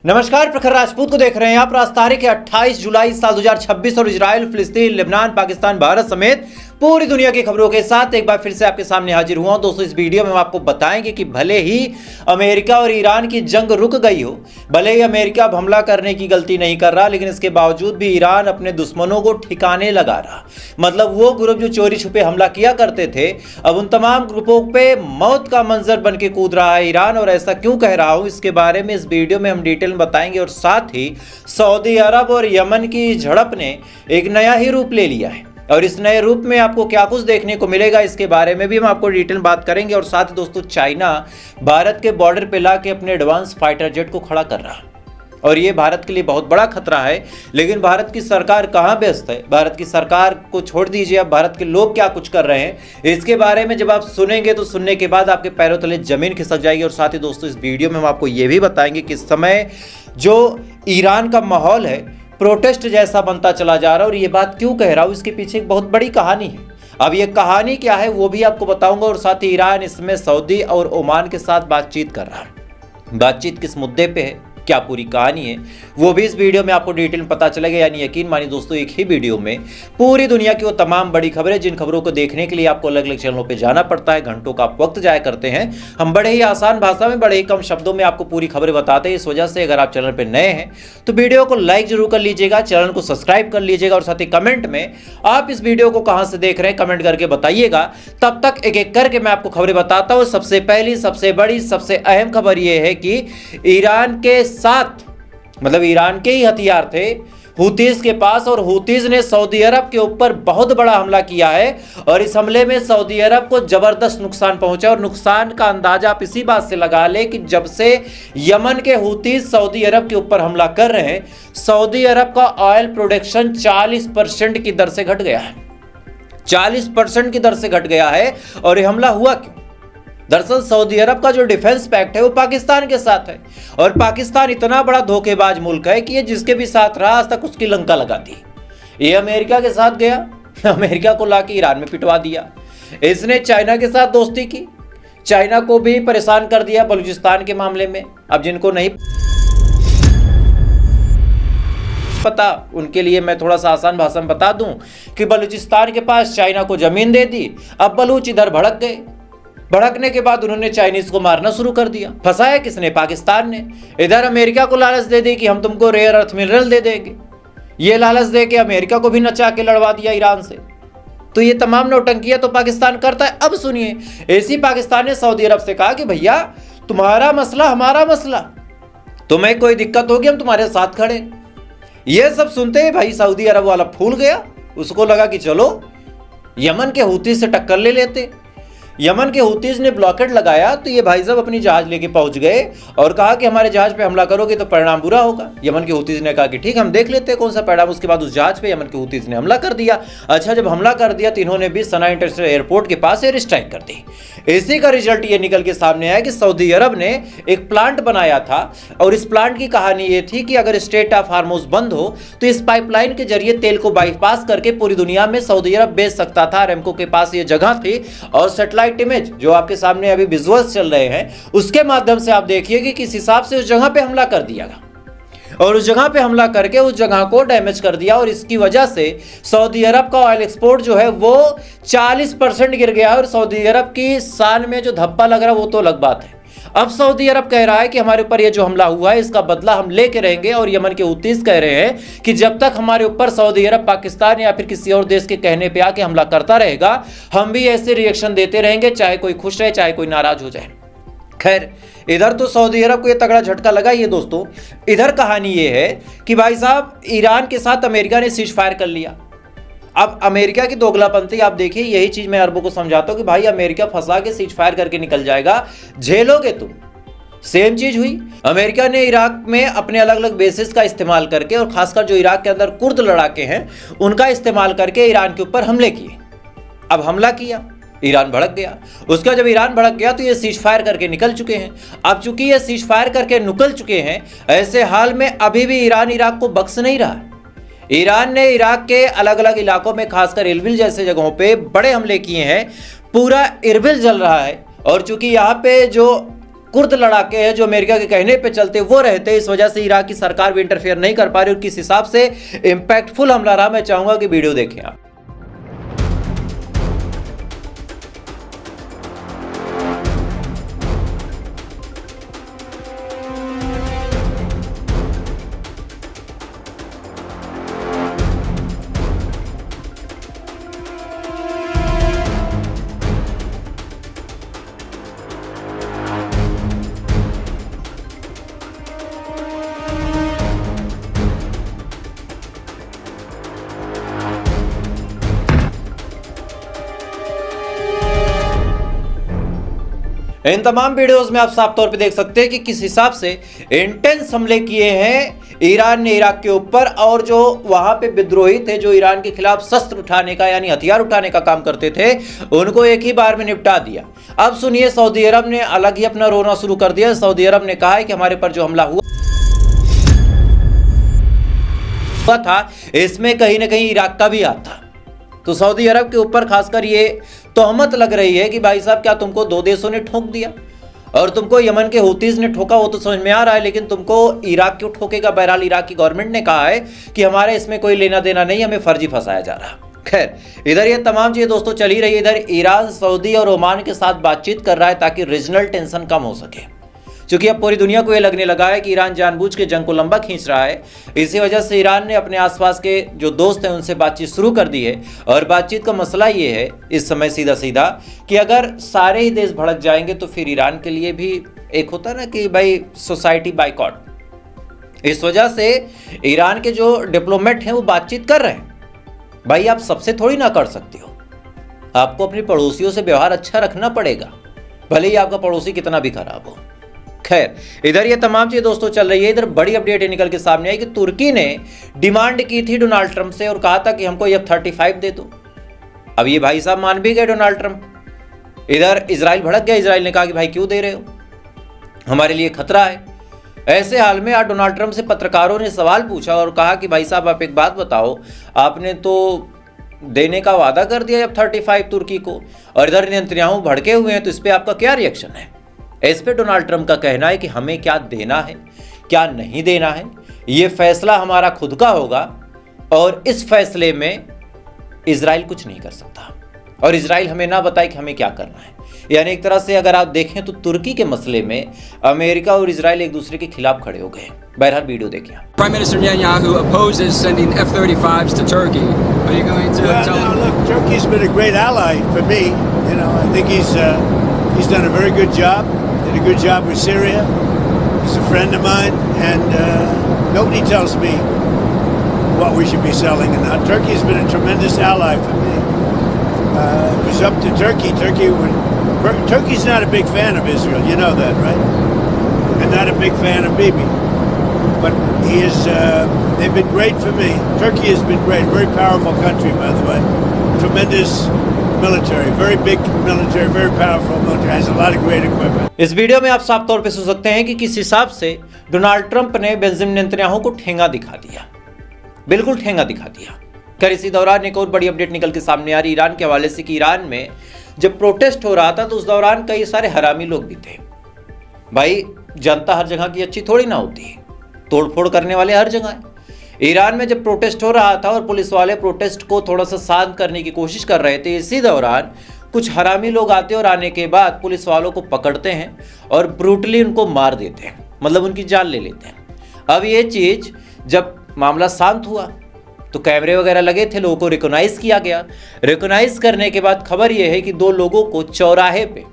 नमस्कार, प्रखर राजपूत को देख रहे हैं आप। आज तारीख है 28 जुलाई साल 2026 और इजराइल, फिलिस्तीन, लेबनान, पाकिस्तान, भारत समेत पूरी दुनिया की खबरों के साथ एक बार फिर से आपके सामने हाजिर हुआ हूं। दोस्तों, इस वीडियो में हम आपको बताएंगे कि भले ही अमेरिका और ईरान की जंग रुक गई हो, भले ही अमेरिका अब हमला करने की गलती नहीं कर रहा, लेकिन इसके बावजूद भी ईरान अपने दुश्मनों को ठिकाने लगा रहा। मतलब वो ग्रुप जो चोरी छुपे हमला किया करते थे, अब उन तमाम ग्रुपों पे मौत का मंजर बन के कूद रहा है ईरान। और ऐसा क्यों कह रहा हूं, इसके बारे में इस वीडियो में हम डिटेल में बताएंगे। और साथ ही सऊदी अरब और यमन की झड़प ने एक नया ही रूप ले लिया है, और इस नए रूप में आपको क्या कुछ देखने को मिलेगा, इसके बारे में भी हम आपको डिटेल बात करेंगे। और साथ ही दोस्तों, चाइना भारत के बॉर्डर पे लाके अपने एडवांस फाइटर जेट को खड़ा कर रहा, और ये भारत के लिए बहुत बड़ा खतरा है। लेकिन भारत की सरकार कहाँ व्यस्त है, भारत की सरकार को छोड़ दीजिए, अब भारत के लोग क्या कुछ कर रहे हैं, इसके बारे में जब आप सुनेंगे तो सुनने के बाद आपके पैरों तले जमीन खिसक जाएगी। और साथ ही दोस्तों, इस वीडियो में हम आपको ये भी बताएंगे कि इस समय जो ईरान का माहौल है प्रोटेस्ट जैसा बनता चला जा रहा है। और ये बात क्यों कह रहा हूँ, इसके पीछे एक बहुत बड़ी कहानी है। अब ये कहानी क्या है वो भी आपको बताऊंगा। और साथ ही ईरान इसमें सऊदी और ओमान के साथ बातचीत कर रहा है। बातचीत किस मुद्दे पे है, क्या पूरी कहानी है, वो भी इस वीडियो में आपको डिटेल में पता चलेगा। यानी यकीन मानिए दोस्तों, एक ही वीडियो में पूरी दुनिया की वो तमाम बड़ी खबरें, जिन खबरों को देखने के लिए आपको अलग अलग चैनलों पे जाना पड़ता है, घंटों का आप वक्त जाया करते हैं, हम बड़े ही आसान भाषा में, बड़े ही कम शब्दों में आपको पूरी खबरें बताते हैं। इस वजह से अगर आप चैनल पर नए हैं तो वीडियो को लाइक जरूर कर लीजिएगा, चैनल को सब्सक्राइब कर लीजिएगा। और साथ ही कमेंट में आप इस वीडियो को कहां से देख रहे हैं कमेंट करके बताइएगा। तब तक एक एक करके मैं आपको खबरें बताता हूं। सबसे पहली, सबसे बड़ी, सबसे अहम खबर यह है कि ईरान के साथ, मतलब ईरान के ही हथियार थे हुतीज के पास, और हुतीज ने सऊदी अरब के ऊपर बहुत बड़ा हमला किया है। और इस हमले में सऊदी अरब को जबरदस्त नुकसान पहुंचा। और नुकसान का अंदाजा आप इसी बात से लगा ले कि जब से यमन के हुतीज सऊदी अरब के ऊपर हमला कर रहे हैं, सऊदी अरब का ऑयल प्रोडक्शन 40% की दर से घट गया है। 40% की दर से घट गया है। और यह हमला हुआ क्यों? दरअसल सऊदी अरब का जो डिफेंस पैक्ट है वो पाकिस्तान के साथ है, और पाकिस्तान इतना बड़ा धोखेबाज मुल्क है कि ये जिसके भी साथ रहा आज तक उसकी लंका लगा दी। ये अमेरिका के साथ गया, अमेरिका को लाके ईरान में पिटवा दिया। इसने चाइना के साथ दोस्ती की, चाइना को भी परेशान कर दिया बलूचिस्तान के मामले में। अब जिनको नहीं पता उनके लिए मैं थोड़ा सा आसान भाषा में बता दूं कि बलूचिस्तान के पास चाइना को जमीन दे दी। अब बलूच इधर भड़क गए, भड़कने के बाद उन्होंने चाइनीज को मारना शुरू कर दिया। फंसाया किसने? पाकिस्तान ने। इधर अमेरिका को लालच दे दी कि हम तुमको रेयर अर्थ मिनरल दे देंगे, ये लालच दे के अमेरिका को भी नचा के लड़वा दिया ईरान से। तो ये तमाम नौटंकियां तो पाकिस्तान करता है। अब सुनिए, ऐसी पाकिस्तान ने सऊदी अरब से कहा कि भैया तुम्हारा मसला हमारा मसला, तुम्हें कोई दिक्कत होगी हम तुम्हारे साथ खड़े। ये सब सुनते ही भाई सऊदी अरब वाला फूल गया। उसको लगा कि चलो यमन के हूती से टक्कर ले लेते। यमन के हूतीज ने ब्लॉकेट लगाया तो ये भाई साहब अपनी जहाज लेके पहुंच गए और कहा कि हमारे जहाज पे हमला करोगे तो परिणाम बुरा होगा। यमन के हूतीज ने कहा कि ठीक, हम देख लेते हैं कौन सा परिणाम। उसके बाद उस जहाज पे यमन के हूतीज ने हमला कर दिया। अच्छा, जब हमला कर दिया तो इन्होंने भी सना इंटरनेशनल एयरपोर्ट के पास एयर स्ट्राइक कर दी। इसी का रिजल्ट ये निकल के सामने आया कि सऊदी अरब ने एक प्लांट बनाया था, और इस प्लांट की कहानी ये थी कि अगर स्ट्रेट ऑफ हार्मोज बंद हो तो इस पाइपलाइन के जरिए तेल को बाईपास करके पूरी दुनिया में सऊदी अरब बेच सकता था। अरामको के पास ये जगह थी, और सैटेलाइट इमेज जो आपके सामने अभी विजुअल्स चल रहे हैं उसके माध्यम से आप देखिए कि किस हिसाब से उस जगह पे हमला कर दिया गया, और उस जगह पे हमला करके उस जगह को डैमेज कर दिया। और इसकी वजह से सऊदी अरब का ऑयल एक्सपोर्ट जो है वो 40% गिर गया। और सऊदी अरब की शान में जो धब्बा लग रहा है वो तो अलग बात है। अब सऊदी अरब कह रहा है कि हमारे ऊपर ये जो हमला हुआ है इसका बदला हम लेके रहेंगे। और यमन के हूतीज कह रहे हैं कि जब तक हमारे ऊपर सऊदी अरब, पाकिस्तान या फिर किसी और देश के कहने पे आके हमला करता रहेगा, हम भी ऐसे रिएक्शन देते रहेंगे, चाहे कोई खुश रहे चाहे कोई नाराज हो जाए। खैर, इधर तो सऊदी अरब को ये तगड़ा झटका लगा। ये दोस्तों, इधर कहानी ये है कि भाई साहब ईरान के साथ अमेरिका ने सीज फायर कर लिया। अब अमेरिका की दोगलापंथी आप देखिए, यही चीज मैं अरबों को समझाता हूं कि भाई अमेरिका फंसा के सीज फायर करके निकल जाएगा, झेलोगे तुम। सेम चीज हुई। अमेरिका ने इराक में अपने अलग अलग बेसिस का इस्तेमाल करके, और खासकर जो इराक के अंदर कुर्द लड़ाके हैं उनका इस्तेमाल करके ईरान के ऊपर हमले किए। अब हमला किया, ईरान भड़क गया। उसका जब ईरान भड़क गया तो ये सीज फायर करके निकल चुके हैं। अब चूंकि ये सीज फायर करके निकल चुके हैं, ऐसे हाल में अभी भी ईरान इराक को बख्श नहीं रहा। ईरान ने इराक के अलग अलग इलाकों में, खासकर इरबिल जैसे जगहों पे बड़े हमले किए हैं। पूरा इरबिल जल रहा है। और चूंकि यहाँ पे जो कुर्द लड़ाके हैं जो अमेरिका के कहने पे चलते वो रहते, इस वजह से इराक की सरकार भी इंटरफेयर नहीं कर पा रही और किस हिसाब से इंपैक्टफुल हमला रहा। मैं चाहूंगा कि वीडियो देखें आप। इन तमाम वीडियोस में आप साफ तौर पे देख सकते हैं कि किस हिसाब से इंटेंस हमले किए हैं ईरान ने इराक के ऊपर, और जो वहां पे विद्रोही थे जो ईरान के खिलाफ शस्त्र उठाने का यानी हथियार उठाने का काम करते थे, उनको एक ही बार में निपटा दिया। अब सुनिए, सऊदी अरब ने अलग ही अपना रोना शुरू कर दिया। सऊदी अरब ने कहा है कि हमारे पर जो हमला हुआ था इसमें कहीं ना कहीं इराक का भी हाथ था। तो सऊदी अरब के ऊपर खासकर ये तोहमत लग रही है कि भाई साहब क्या तुमको दो देशों ने ठोक दिया और तुमको यमन के हूतीज ने ठोका, वो तो समझ में आ रहा है, लेकिन तुमको इराक क्यों ठोकेगा। बहरहाल इराक की गवर्नमेंट ने कहा है कि हमारे इसमें कोई लेना देना नहीं, हमें फर्जी फंसाया जा रहा। खैर, इधर ये तमाम चीजें दोस्तों चल ही रही है। इधर ईरान सऊदी और ओमान के साथ बातचीत कर रहा है ताकि रीजनल टेंशन कम हो सके, क्योंकि अब पूरी दुनिया को ये लगने लगा है कि ईरान जानबूझ के जंग को लंबा खींच रहा है। इसी वजह से ईरान ने अपने आसपास के जो दोस्त हैं उनसे बातचीत शुरू कर दी है। और बातचीत का मसला ये है इस समय सीधा सीधा कि अगर सारे ही देश भड़क जाएंगे तो फिर ईरान के लिए भी एक होता ना कि भाई सोसाइटी बाइकॉट। इस वजह से ईरान के जो डिप्लोमेट हैं वो बातचीत कर रहे हैं। भाई आप सबसे थोड़ी ना कर सकते हो, आपको अपने पड़ोसियों से व्यवहार अच्छा रखना पड़ेगा, भले ही आपका पड़ोसी कितना भी खराब हो। खैर, इधर ये तमाम चीजें दोस्तों चल रही है। इधर बड़ी अपडेट निकल के सामने आई कि तुर्की ने डिमांड की थी डोनाल्ड ट्रंप से और कहा था कि हमको F-35 दे दो। अब ये भाई साहब मान भी गए डोनाल्ड ट्रंप। इधर इजराइल भड़क गया, इजराइल ने कहा कि भाई क्यों दे रहे हो, हमारे लिए खतरा है। ऐसे हाल में आज डोनाल्ड ट्रंप से पत्रकारों ने सवाल पूछा और कहा कि भाई साहब आप एक बात बताओ, आपने तो देने का वादा कर दिया F-35 तुर्की को, और इधर नेतन्याहू भड़के हुए हैं, तो इस पर आपका क्या रिएक्शन है। इस पे डोनाल्ड ट्रंप का कहना है कि हमें क्या देना है क्या नहीं देना है ये फैसला हमारा खुद का होगा, और इस फैसले में इजराइल कुछ नहीं कर सकता और इजराइल हमें ना बताए कि हमें क्या करना है। यानी एक तरह से अगर आप देखें तो तुर्की के मसले में अमेरिका और इजराइल एक दूसरे के खिलाफ खड़े हो गए। बहरहाल वीडियो देखिए। Prime Minister Netanyahu opposes sending F-35s to Turkey. Are you going to tell him? Look, Turkey's been a great ally for me. You know, I think he's done a very good job. Did a good job with Syria. He's a friend of mine, and nobody tells me what we should be selling and not. Turkey has been a tremendous ally for me. It was up to Turkey. Turkey's not a big fan of Israel. You know that, right? And not a big fan of Bibi. But he is. They've been great for me. Turkey has been great. Very powerful country, by the way. Tremendous military, very big military, very powerful military, has a lot of great equipment. इस video में आप साफ तौर पे सुन सकते हैं कि किस हिसाब से डोनाल्ड ट्रंप ने बेंजामिन नेतन्याहू को ठेंगा दिखा दिया, बिल्कुल ठेंगा दिखा दिया। खैर, इसी दौरान एक और बड़ी अपडेट निकल के सामने आ रही ईरान के हवाले से कि ईरान में जब प्रोटेस्ट हो रहा था तो उस दौरान कई सारे हरामी लोग भी थे। भाई जनता हर जगह की अच्छी थोड़ी ना होती है, तोड़फोड़ करने वाले हर जगह है। ईरान में जब प्रोटेस्ट हो रहा था और पुलिस वाले प्रोटेस्ट को थोड़ा सा शांत करने की कोशिश कर रहे थे, इसी दौरान कुछ हरामी लोग आते और आने के बाद पुलिस वालों को पकड़ते हैं और ब्रूटली उनको मार देते हैं, मतलब उनकी जान ले लेते हैं। अब ये चीज़ जब मामला शांत हुआ तो कैमरे वगैरह लगे थे, लोगों को रिकॉग्नाइज किया गया। रिकॉग्नाइज करने के बाद खबर यह है कि दो लोगों को चौराहे पे,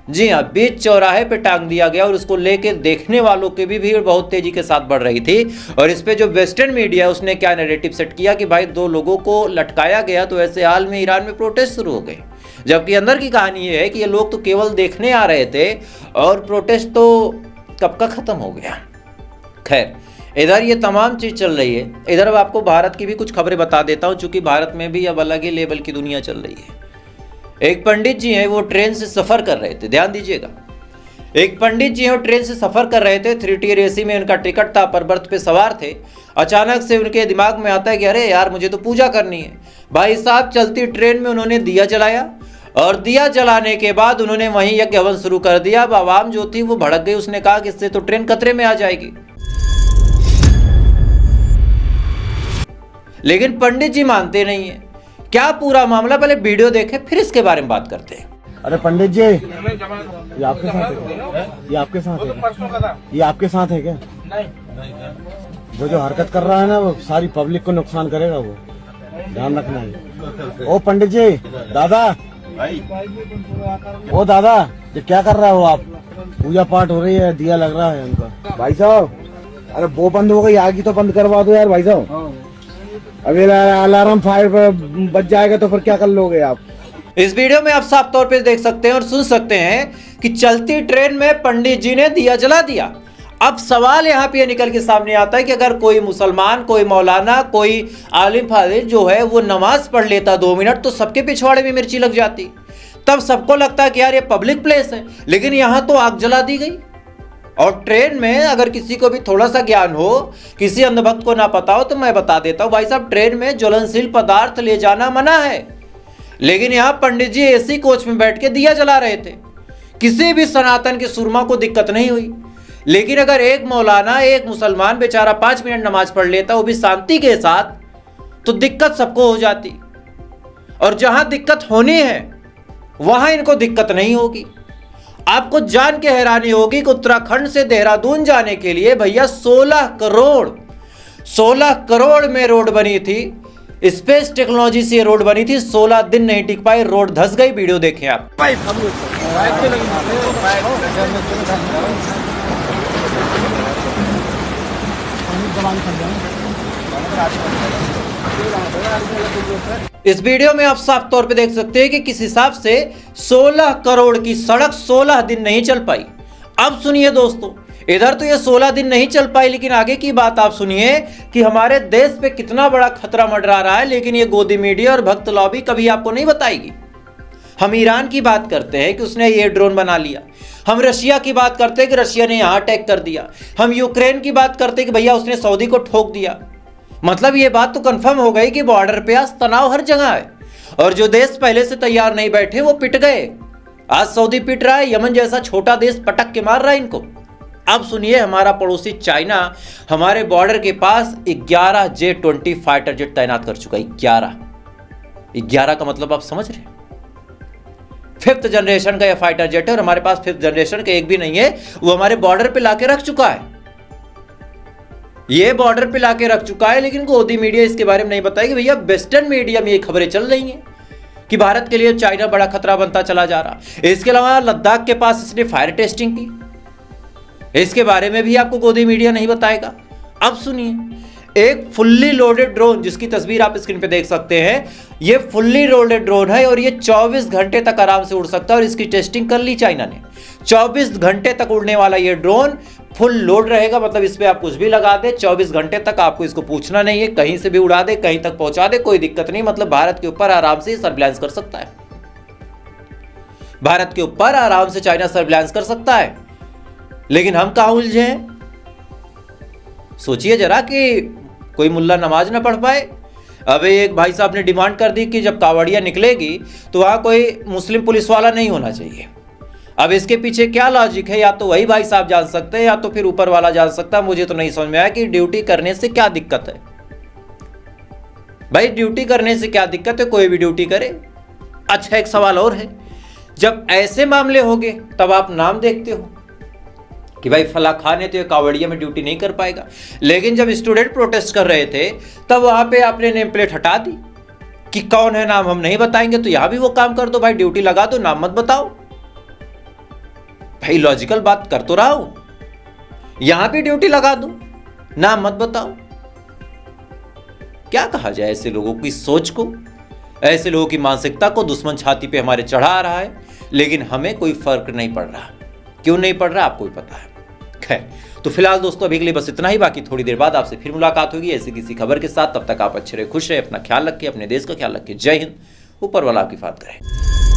जी हाँ, बीच चौराहे पे टांग दिया गया और उसको लेके देखने वालों की भी भीड़ बहुत तेजी के साथ बढ़ रही थी। और इस पे जो वेस्टर्न मीडिया है उसने क्या नैरेटिव सेट किया कि भाई दो लोगों को लटकाया गया, तो ऐसे हाल में ईरान में प्रोटेस्ट शुरू हो गए। जबकि अंदर की कहानी ये है कि ये लोग तो केवल देखने आ रहे थे और प्रोटेस्ट तो कब का खत्म हो गया। खैर, इधर ये तमाम चीज़ चल रही है। इधर अब आपको भारत की भी कुछ खबरें बता देता हूँ, चूँकि भारत में भी अब अलग ही लेवल की दुनिया चल रही है। एक पंडित जी हैं, वो ट्रेन से सफ़र कर रहे थे, ध्यान दीजिएगा। एक पंडित जी हैं, वो ट्रेन से सफ़र कर रहे थे, 3 tier AC में उनका टिकट था, पर बर्थ पे सवार थे। अचानक से उनके दिमाग में आता है कि अरे यार मुझे तो पूजा करनी है। भाई साहब चलती ट्रेन में उन्होंने दिया जलाया और दिया जलाने के बाद उन्होंने वहीं यज्ञ हवन शुरू कर दिया। अब आवाम जो थी वो भड़क गई। उसने कहा कि इससे तो ट्रेन खतरे में आ जाएगी। लेकिन पंडित जी मानते नहीं है। क्या पूरा मामला, पहले वीडियो देखें फिर इसके बारे में बात करते हैं। अरे पंडित जी, ये आपके साथ है? ये आपके साथ है? ये आपके साथ है क्या? नहीं। जो हरकत कर रहा है ना वो सारी पब्लिक को नुकसान करेगा, वो ध्यान रखना है। ओ पंडित जी, दादा, ओ दादा, ये क्या कर रहे हो आप? पूजा पाठ हो रही है, दिया लग रहा है उनका। भाई साहब, अरे वो बंद हो गई, आगे तो बंद करवा दो यार भाई साहब। अभी अलार्म फायर बज जाएगा तो फिर क्या कर लोगे आप? इस वीडियो में आप साफ तौर पे देख सकते हैं और सुन सकते हैं कि चलती ट्रेन में पंडित जी ने दिया जला दिया। अब सवाल यहाँ पे निकल के सामने आता है कि अगर कोई मुसलमान, कोई मौलाना, कोई आलिम फाजिल जो है वो नमाज पढ़ लेता 2 मिनट तो सबके पिछवाड़े में मिर्ची लग जाती। तब सबको लगता है कि यार ये पब्लिक प्लेस है, लेकिन यहाँ तो आग जला दी गई। और ट्रेन में अगर किसी को भी थोड़ा सा ज्ञान हो, किसी अंधभक्त को ना पता हो तो मैं बता देता हूँ। भाई साहब, ट्रेन में ज्वलनशील पदार्थ ले जाना मना है, लेकिन यहाँ पंडित जी एसी कोच में बैठ के दिया जला रहे थे। किसी भी सनातन के सुरमा को दिक्कत नहीं हुई। लेकिन अगर एक मौलाना, एक मुसलमान बेचारा 5 मिनट नमाज पढ़ लेता, वो भी शांति के साथ, तो दिक्कत सबको हो जाती। और जहां दिक्कत होनी है वहां इनको दिक्कत नहीं होगी। आपको जान के हैरानी होगी कि उत्तराखंड से देहरादून जाने के लिए भैया 16 करोड़ में रोड बनी थी। स्पेस टेक्नोलॉजी से रोड बनी थी। 16 दिन नहीं टिक पाई, रोड धंस गई। वीडियो देखें आप। इस वीडियो में आप साफ तौर पे देख सकते हैं कि किस हिसाब से 16 करोड़ की सड़क 16 दिन नहीं चल पाई। अब सुनिए दोस्तों, इधर तो ये 16 दिन नहीं चल पाई, लेकिन आगे की बात आप सुनिए कि हमारे देश पे कितना बड़ा खतरा मंडरा रहा है। लेकिन ये गोदी मीडिया और भक्त लॉबी कभी आपको नहीं बताएगी। हम ईरान की बात करते हैं कि उसने ये ड्रोन बना लिया। हम रशिया की बात करते हैं कि रशिया ने यहाँ अटैक कर दिया। हम यूक्रेन की बात करते हैं कि भैया उसने सऊदी को ठोक दिया। मतलब ये बात तो कंफर्म हो गई कि बॉर्डर पे आज तनाव हर जगह है, और जो देश पहले से तैयार नहीं बैठे वो पिट गए। आज सऊदी पिट रहा है, यमन जैसा छोटा देश पटक के मार रहा है इनको। अब सुनिए, हमारा पड़ोसी चाइना हमारे बॉर्डर के पास 11 J-20 फाइटर जेट तैनात कर चुका है। 11 का मतलब आप समझ रहे हैं? 5th जनरेशन का यह फाइटर जेट है, और हमारे पास 5th जनरेशन का एक भी नहीं है। वो हमारे बॉर्डर पे लाके रख चुका है। ये बॉर्डर पे लाके रख चुका है, लेकिन गोदी मीडिया इसके बारे में नहीं बताएगी। भैया वेस्टर्न मीडिया में ये खबरें चल रही हैं कि भारत के लिए चाइना बड़ा खतरा बनता चला जा रहा। इसके अलावा लद्दाख के पास इसने फायर टेस्टिंग की, इसके बारे में भी आपको गोदी मीडिया नहीं बताएगा। अब सुनिए, एक फुल्ली लोडेड ड्रोन, जिसकी तस्वीर आप स्क्रीन पे देख सकते हैं, ये फुल्ली लोडेड ड्रोन है और ये 24 घंटे तक आराम से उड़ सकता है। और इसकी टेस्टिंग कर ली चाइना ने। 24 घंटे तक उड़ने वाला ये ड्रोन फुल लोड रहेगा। मतलब इस पे आप कुछ भी लगा दे, 24 घंटे तक आपको इसको पूछना नहीं है। कहीं से भी उड़ा दे, कहीं तक पहुंचा दे, कोई दिक्कत नहीं। मतलब भारत के ऊपर आराम से सर्विलांस कर सकता है। भारत के ऊपर आराम से चाइना सर्विलांस कर सकता है। लेकिन हम कहां उलझे हैं? सोचिए जरा कि कोई मुल्ला नमाज ना पढ़ पाए। अब एक भाई साहब ने डिमांड कर दी कि जब कावड़िया निकलेगी तो वहां कोई मुस्लिम पुलिस वाला नहीं होना चाहिए। अब इसके पीछे क्या लॉजिक है, या तो वही भाई साहब जान सकते हैं या तो फिर ऊपर वाला जान सकता है। मुझे तो नहीं समझ में आया कि ड्यूटी करने से क्या दिक्कत है। भाई ड्यूटी करने से क्या दिक्कत है, कोई भी ड्यूटी करे। अच्छा, एक सवाल और है, जब ऐसे मामले होंगे तब आप नाम देखते हो कि भाई फला खान है तो ये कावड़िया में ड्यूटी नहीं कर पाएगा। लेकिन जब स्टूडेंट प्रोटेस्ट कर रहे थे तब वहां पे आपने नेम प्लेट हटा दी कि कौन है, नाम हम नहीं बताएंगे। तो यहां भी वो काम कर दो भाई, ड्यूटी लगा दो, नाम मत बताओ। भाई लॉजिकल बात कर तो रहा हूं, यहां भी ड्यूटी लगा दो, नाम मत बताओ। क्या कहा जाए ऐसे लोगों की सोच को, ऐसे लोगों की मानसिकता को। दुश्मन छाती पे हमारे चढ़ा आ रहा है, लेकिन हमें कोई फर्क नहीं पड़ रहा। क्यों नहीं पड़ रहा आपको भी पता है। खैर, तो फिलहाल दोस्तों अभी के लिए बस इतना ही। बाकी थोड़ी देर बाद आपसे फिर मुलाकात होगी ऐसी किसी खबर के साथ। तब तक आप अच्छे रहे, खुश रहे, अपना ख्याल रखिए, अपने देश का ख्याल रखिए। जय हिंद। ऊपर वाला आपकी बात करे।